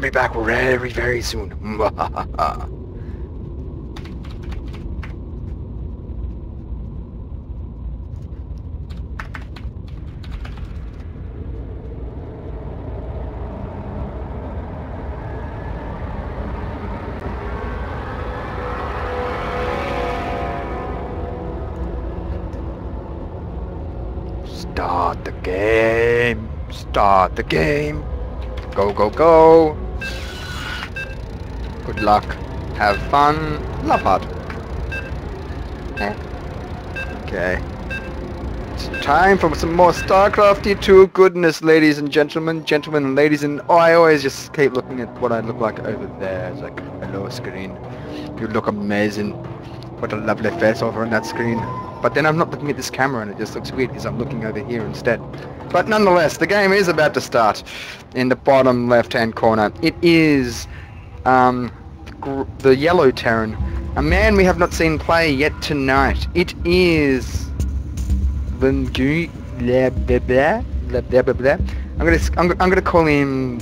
be back very, very soon. Start the game. Start the game. Go, go, go. Good luck. Have fun. Love hard. Okay. It's time for some more StarCraft Tier 2 goodness, ladies and gentlemen. Gentlemen and ladies, and I always just keep looking at what I look like over there. It's like, hello screen. You look amazing. What a lovely face over on that screen. But then I'm not looking at this camera and it just looks weird because I'm looking over here instead. But nonetheless, the game is about to start. In the bottom left-hand corner, it is the yellow Terran, a man we have not seen play yet tonight. It is Leungy. I'm gonna call him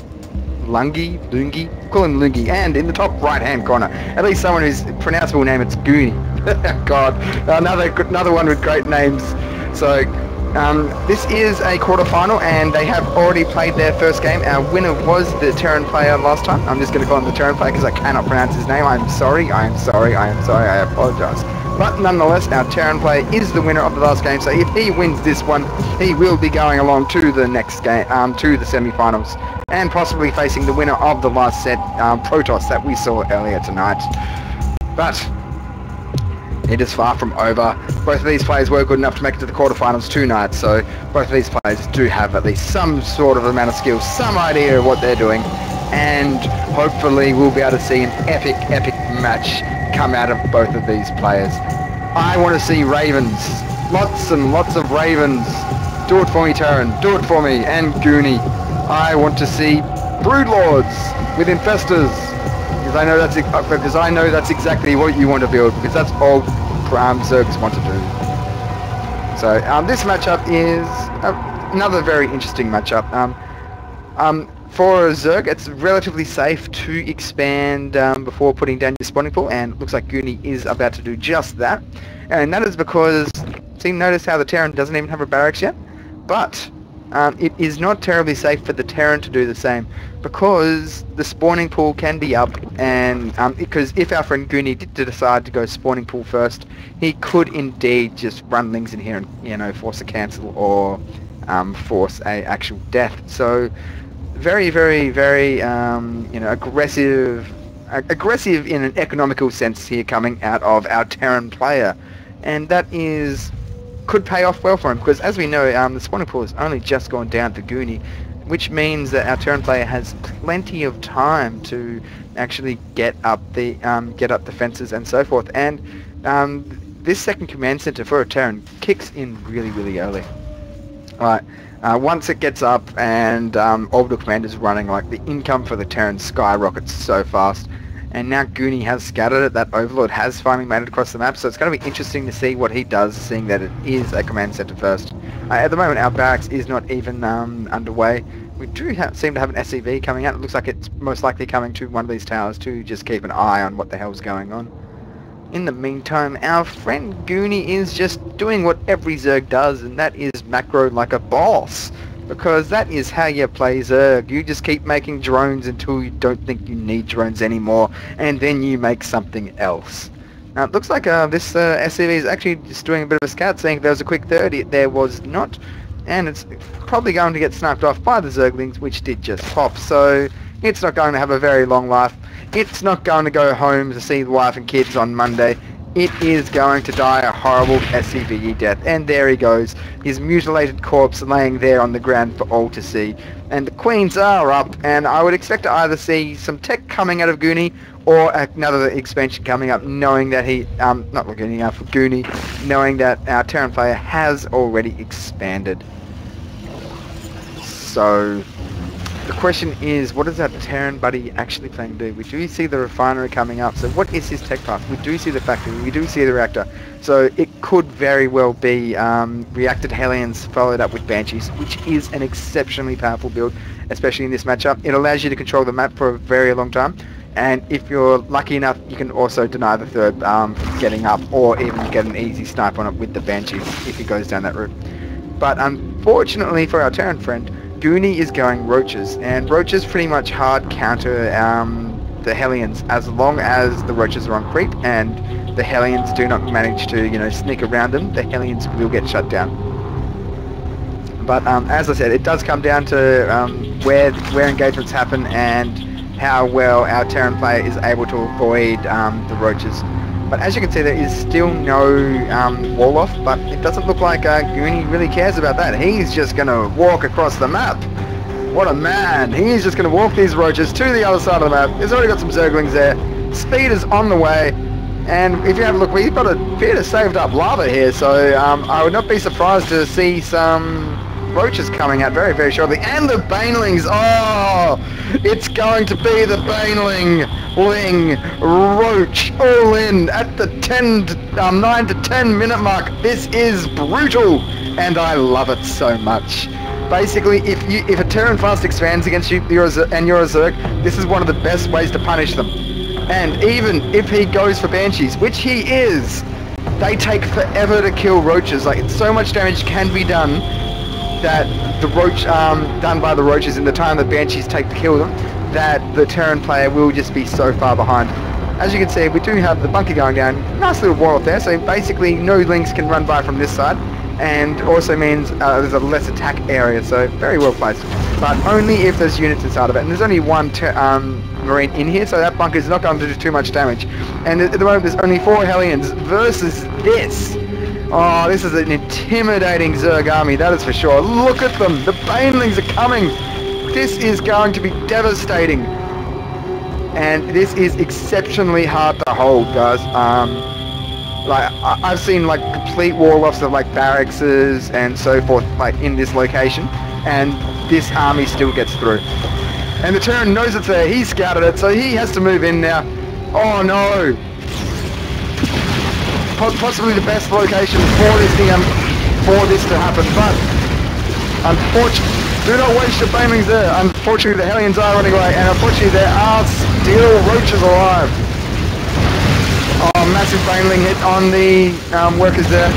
Leungy. Call him Leungy. And in the top right-hand corner, at least someone whose pronounceable name, it's Guni. God, another one with great names. So this is a quarterfinal, and they have already played their first game. Our winner was the Terran player last time. I'm just going to call him the Terran player because I cannot pronounce his name. I'm sorry. I apologize. But nonetheless, our Terran player is the winner of the last game. So if he wins this one, he will be going along to the next game, to the semi-finals, and possibly facing the winner of the last set, Protoss, that we saw earlier tonight. But it is far from over. Both of these players were good enough to make it to the quarterfinals tonight, so both of these players do have at least some sort of amount of skill, some idea of what they're doing, and hopefully we'll be able to see an epic match come out of both of these players. I want to see Ravens. Lots and lots of Ravens. Do it for me, Terran. Do it for me. And Guni. I want to see Broodlords with Infestors. Because I know that's exactly what you want to build, because that's all Zergs want to do. So this matchup is another very interesting matchup. For a Zerg, it's relatively safe to expand before putting down your spawning pool, and it looks like Guni is about to do just that. And that is because, see, notice how the Terran doesn't even have a barracks yet, but it is not terribly safe for the Terran to do the same, because the spawning pool can be up, and because if our friend Guni did decide to go spawning pool first, he could indeed just run Lings in here and, you know, force a cancel or force a actual death. So very, very, very you know, aggressive in an economical sense here coming out of our Terran player, and that could pay off well for him, because as we know, the spawning pool has only just gone down for Guni, which means that our Terran player has plenty of time to actually get up the fences and so forth. And this second command center for a Terran kicks in really, really early. Right, once it gets up and orbital command is running, like, the income for the Terran skyrockets so fast. And now Guni has scattered it. That Overlord has finally made it across the map, so it's going to be interesting to see what he does, seeing that it is a command center first. At the moment, our barracks is not even underway. We do seem to have an SCV coming out. It looks like it's most likely coming to one of these towers to just keep an eye on what the hell's going on. In the meantime, our friend Guni is just doing what every Zerg does, and that is macro like a boss. Because that is how you play Zerg. You just keep making drones until you don't think you need drones anymore, and then you make something else. Now it looks like this SCV is actually just doing a bit of a scout, saying if there was a quick 30, there was not, and it's probably going to get sniped off by the Zerglings, which did just pop, so it's not going to have a very long life. It's not going to go home to see the wife and kids on Monday. It is going to die a horrible SCVE death. And there he goes, his mutilated corpse laying there on the ground for all to see. And the queens are up, and I would expect to either see some tech coming out of Guni or another expansion coming up, knowing that he, not Guni, for Guni, knowing that our Terran player has already expanded. So the question is, what is that Terran buddy actually planning to do? We do see the refinery coming up, so what is his tech path? We do see the factory, we do see the reactor, so it could very well be reacted Hellions followed up with Banshees, which is an exceptionally powerful build, especially in this matchup. It allows you to control the map for a very long time, and if you're lucky enough, you can also deny the third getting up, or even get an easy snipe on it with the Banshees if he goes down that route. But unfortunately for our Terran friend, Guni is going Roaches, and Roaches pretty much hard counter the Hellions as long as the Roaches are on creep and the Hellions do not manage to, you know, sneak around them. The Hellions will get shut down. But as I said, it does come down to where engagements happen and how well our Terran player is able to avoid the Roaches. But as you can see, there is still no wall off, but it doesn't look like Guni really cares about that. He's just going to walk across the map. What a man. He's just going to walk these Roaches to the other side of the map. He's already got some Zerglings there. Speed is on the way. And if you have a look, we've got a bit of saved up lava here, so I would not be surprised to see some Roaches coming out very, very shortly. And the Banelings! Oh! It's going to be the Baneling Roach all in at the 9 to 10 minute mark. This is brutal, and I love it so much. Basically, if a Terran fast expands against you and you're a Zerg, this is one of the best ways to punish them. And even if he goes for Banshees, which he is, they take forever to kill Roaches. Like, so much damage can be done that the Roach done by the Roaches in the time the Banshees take to kill them, that the Terran player will just be so far behind. As you can see, we do have the bunker going down. Nice little wall up there, so basically no links can run by from this side, and also means there's a less attack area, so very well placed. But only if there's units inside of it, and there's only one Marine in here, so that bunker is not going to do too much damage. And at the moment there's only 4 Hellions versus this. Oh, this is an intimidating Zerg army, that is for sure. Look at them! The Banelings are coming! This is going to be devastating. And this is exceptionally hard to hold, guys. Like, I've seen, like, complete wall-offs of, like, barracks and so forth, like, in this location. And this army still gets through. And the Terran knows it's there, he scouted it, so he has to move in now. Oh, no! Possibly the best location for this thing, for this to happen, but unfortunately, do not waste your Banelings there. Unfortunately, the Hellions are running away, and unfortunately, there are still Roaches alive. Oh, massive Baneling hit on the workers there.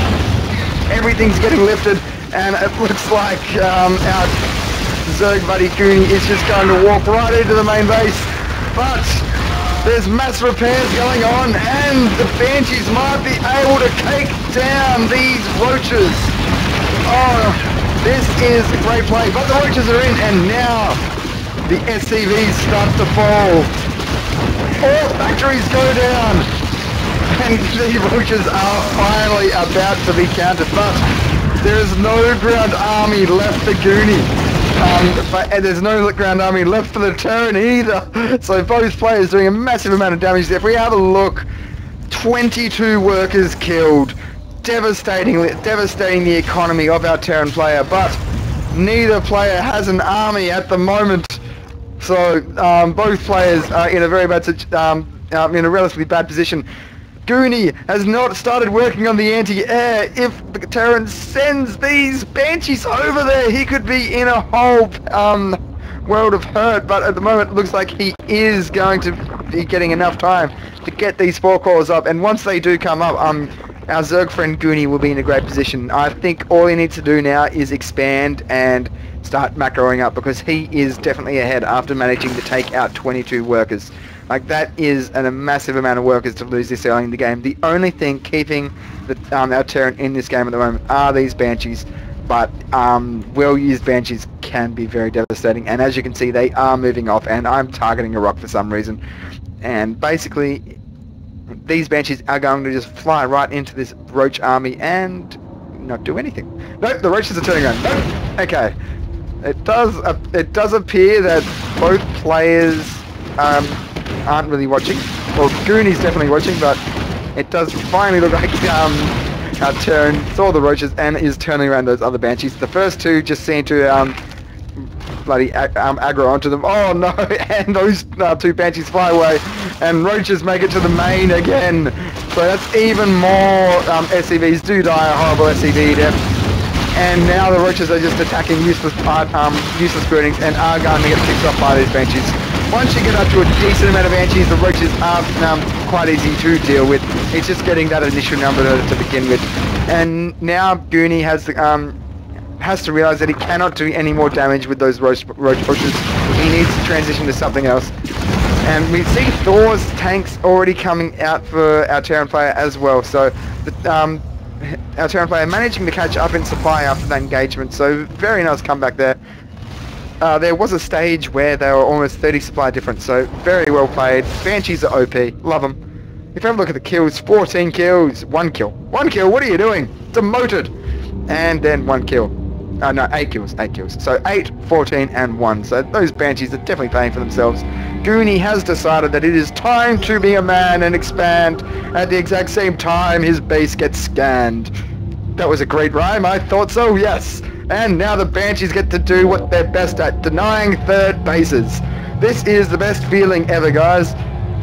Everything's getting lifted, and it looks like our Zerg buddy Guni is just going to walk right into the main base, but there's mass repairs going on, and the Banshees might be able to take down these Roaches. Oh, this is a great play, but the Roaches are in, and now the SCVs start to fall. All factories go down, and the Roaches are finally about to be countered, but there is no ground army left for Guni. But there's no ground army left for the Terran either. So both players doing a massive amount of damage there. If we have a look, 22 workers killed, devastating the economy of our Terran player. But neither player has an army at the moment. So both players are in a very bad, in a relatively bad position. Guni has not started working on the anti-air. If the Terran sends these Banshees over there, he could be in a whole world of hurt, but at the moment it looks like he is going to be getting enough time to get these 4 cores up, and once they do come up, our Zerg friend Guni will be in a great position. I think all he needs to do now is expand and start macroing up, because he is definitely ahead after managing to take out 22 workers. Like, that is a massive amount of workers to lose this early in the game. The only thing keeping our Terran in this game at the moment are these Banshees, but well-used Banshees can be very devastating, and as you can see, they are moving off, and I'm targeting a rock for some reason, and basically these Banshees are going to just fly right into this Roach army and not do anything. Nope, the Roaches are turning around. Nope. Okay, it does appear that both players aren't really watching. Well, Guni's definitely watching, but it does finally look like our Terran saw the Roaches and is turning around those other Banshees. The first two just seem to bloody aggro onto them. Oh no, and those two Banshees fly away, and Roaches make it to the main again. So that's even more SCVs do die a horrible SCV death. And now the Roaches are just attacking useless buildings and are going to get picked off by these Banshees. Once you get up to a decent amount of Banshees, the Roaches are quite easy to deal with. It's just getting that initial number to begin with. And now Guni has to realize that he cannot do any more damage with those roach pushes. He needs to transition to something else. And we see Thor's tanks already coming out for our Terran player as well. So our Terran player managing to catch up in supply after that engagement. So very nice comeback there. There was a stage where they were almost 30 supply difference. So very well played. Banshees are OP. Love them. If you have a look at the kills, 14 kills, 1 kill. 1 kill, what are you doing? Demoted. And then 1 kill. No, 8 kills, 8 kills. So 8, 14, and 1. So those Banshees are definitely paying for themselves. Guni has decided that it is time to be a man and expand. At the exact same time, his base gets scanned. That was a great rhyme, I thought so, yes. And now the Banshees get to do what they're best at, denying third bases. This is the best feeling ever, guys.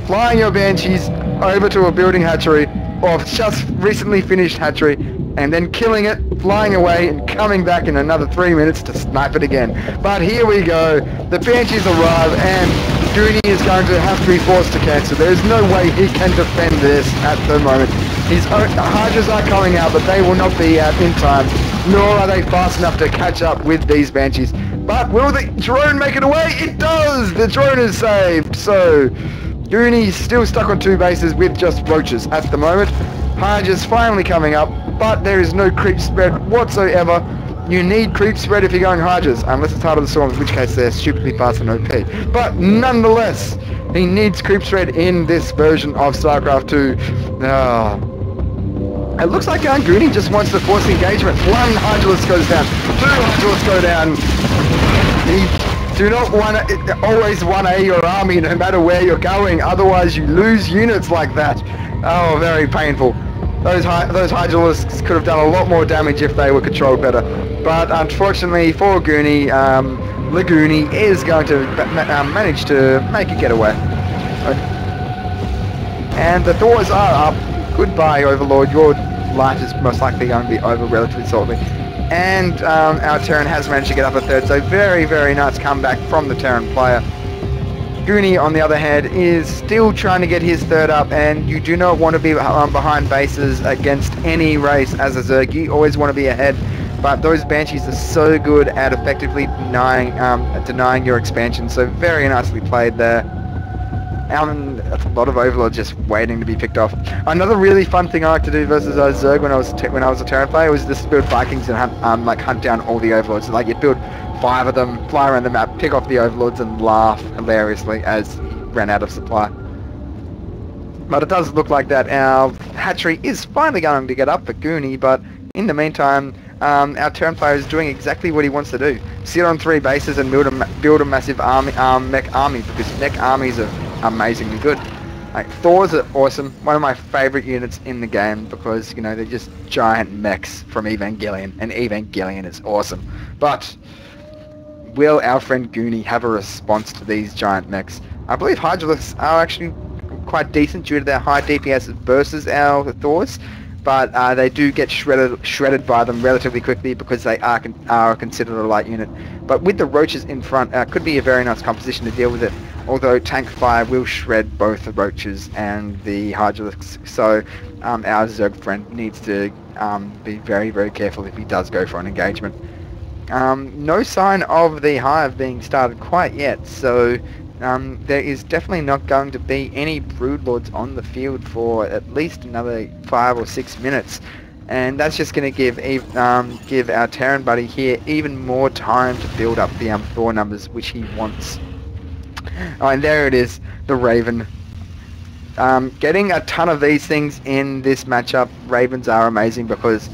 Flying your Banshees over to a building hatchery, or just recently finished hatchery, and then killing it, flying away, and coming back in another 3 minutes to snipe it again. But here we go. The Banshees arrive, and Guni is going to have to be forced to cancel. There's no way he can defend this at the moment. His Hydras are coming out, but they will not be out in time, nor are they fast enough to catch up with these Banshees. But will the drone make it away? It does! The drone is saved. So Guni's still stuck on 2 bases with just Roaches at the moment. Hydras finally coming up, but there is no creep spread whatsoever. You need creep spread if you're going Hydras, unless it's Heart of the Storm, in which case they're stupidly fast and OP. But nonetheless, he needs creep spread in this version of StarCraft 2. It looks like Guni just wants to force engagement. 1 Hydralisk goes down, 2 Hydralisks go down. You do not want to always 1A your army no matter where you're going, otherwise you lose units like that. Oh, very painful. Those Hydralisks could have done a lot more damage if they were controlled better. But unfortunately for Guni, Leungy is going to manage to make a getaway. And the Thors are up. Goodbye, Overlord. Your life is most likely going to be over relatively shortly. And our Terran has managed to get up a 3rd, so very, very nice comeback from the Terran player. Guni, on the other hand, is still trying to get his 3rd up, and you do not want to be behind bases against any race as a Zerg. You always want to be ahead, but those Banshees are so good at effectively denying your expansion, so very nicely played there. A lot of Overlords just waiting to be picked off. Another really fun thing I like to do versus Zerg when I was a Terran player was just build Vikings and hunt down all the Overlords. Like you'd build 5 of them, fly around the map, pick off the Overlords, and laugh hilariously as he ran out of supply. But it does look like that our hatchery is finally going to get up for Guni, but in the meantime, our Terran player is doing exactly what he wants to do. Sit on 3 bases and build a massive mech army, because mech armies are amazingly good. Like, Thors are awesome, one of my favourite units in the game, because, you know, they're just giant mechs from Evangelion, and Evangelion is awesome. But will our friend Guni have a response to these giant mechs? I believe Hydralisks are actually quite decent due to their high DPS versus our Thors, but they do get shredded by them relatively quickly because they are considered a light unit. But with the Roaches in front, could be a very nice composition to deal with it, although tank fire will shred both the Roaches and the Hydralisks, so our Zerg friend needs to be very, very careful if he does go for an engagement. No sign of the hive being started quite yet, so there is definitely not going to be any Broodlords on the field for at least another 5 or 6 minutes, and that's just going to give our Terran buddy here even more time to build up the Thor numbers which he wants. Oh, and there it is, the Raven. Getting a ton of these things in this matchup, Ravens are amazing because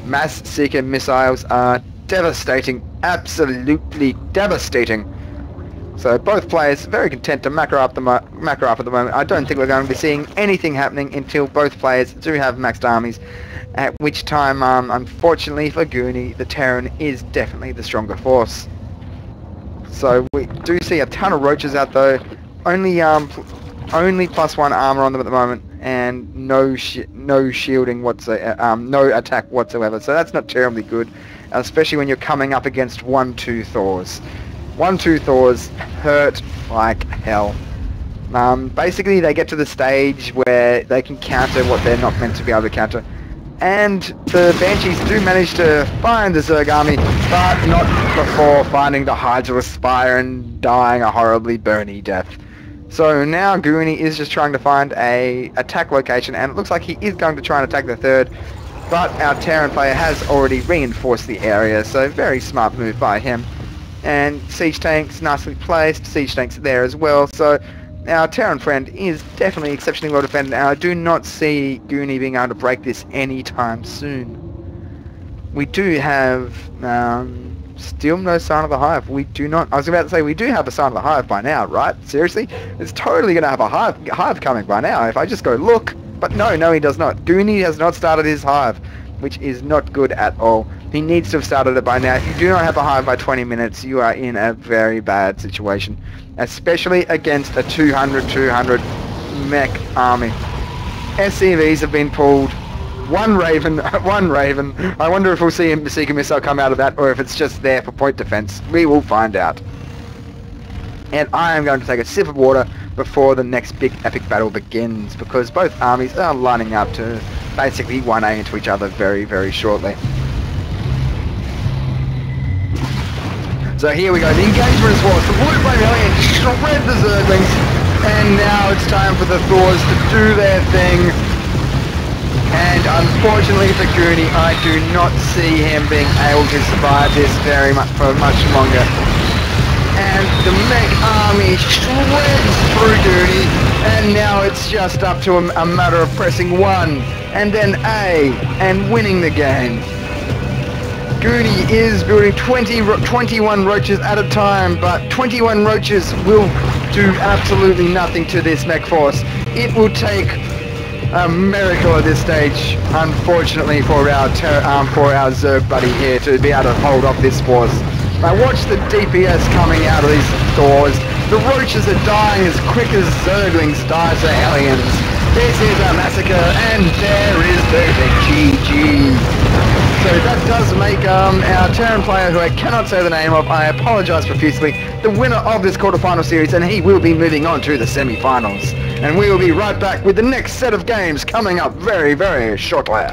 mass seeker missiles are devastating, absolutely devastating. So both players very content to macro up at the moment. I don't think we're going to be seeing anything happening until both players do have maxed armies, at which time, unfortunately for Guni, the Terran is definitely the stronger force. So we do see a ton of roaches out though. Only +1 armor on them at the moment, and no shielding whatsoever, no attack whatsoever. So that's not terribly good, especially when you're coming up against 1-2 Thors. 1-2 Thors hurt like hell. Basically, they get to the stage where they can counter what they're not meant to be able to counter. And the Banshees do manage to find the Zerg army, but not before finding the Hydra Spire and dying a horribly burny death. So now Guni is just trying to find a attack location, and it looks like he is going to try and attack the third, but our Terran player has already reinforced the area, so very smart move by him. And siege tanks nicely placed, siege tanks there as well, so our Terran friend is definitely exceptionally well defended, and I do not see Guni being able to break this anytime soon. We do have still no sign of the hive. We do not. I was about to say we do have a sign of the hive by now, right? Seriously? It's totally going to have a hive coming by now if I just go look. But no, he does not. Guni has not started his hive, which is not good at all. He needs to have started it by now. If you do not have a hive by 20 minutes, you are in a very bad situation, especially against a 200 mech army. SCVs have been pulled. One Raven. I wonder if we'll see a Seeker Missile come out of that, or if it's just there for point defense. We will find out. And I am going to take a sip of water before the next big epic battle begins, because both armies are lining up to basically 1A into each other very, very shortly. So here we go, the engagement is forced. The Blue Flame Alien shred the Zerglings, and now it's time for the Thors to do their thing. And unfortunately for Guni, I do not see him being able to survive this for much longer. And the mech army shreds through Guni, and now it's just up to a matter of pressing 1 and then A and winning the game. Guni is building 21 roaches at a time, but 21 roaches will do absolutely nothing to this mech force. It will take a miracle at this stage, unfortunately, for our Zerg buddy here to be able to hold off this force. Now watch the DPS coming out of these Thors. The roaches are dying as quick as Zerglings die to Hellions. This is a massacre, and there is the GG. So that does make our Terran player, who I cannot say the name of, I apologise profusely, the winner of this quarterfinal series, and he will be moving on to the semi-finals. And we will be right back with the next set of games coming up very, very shortly.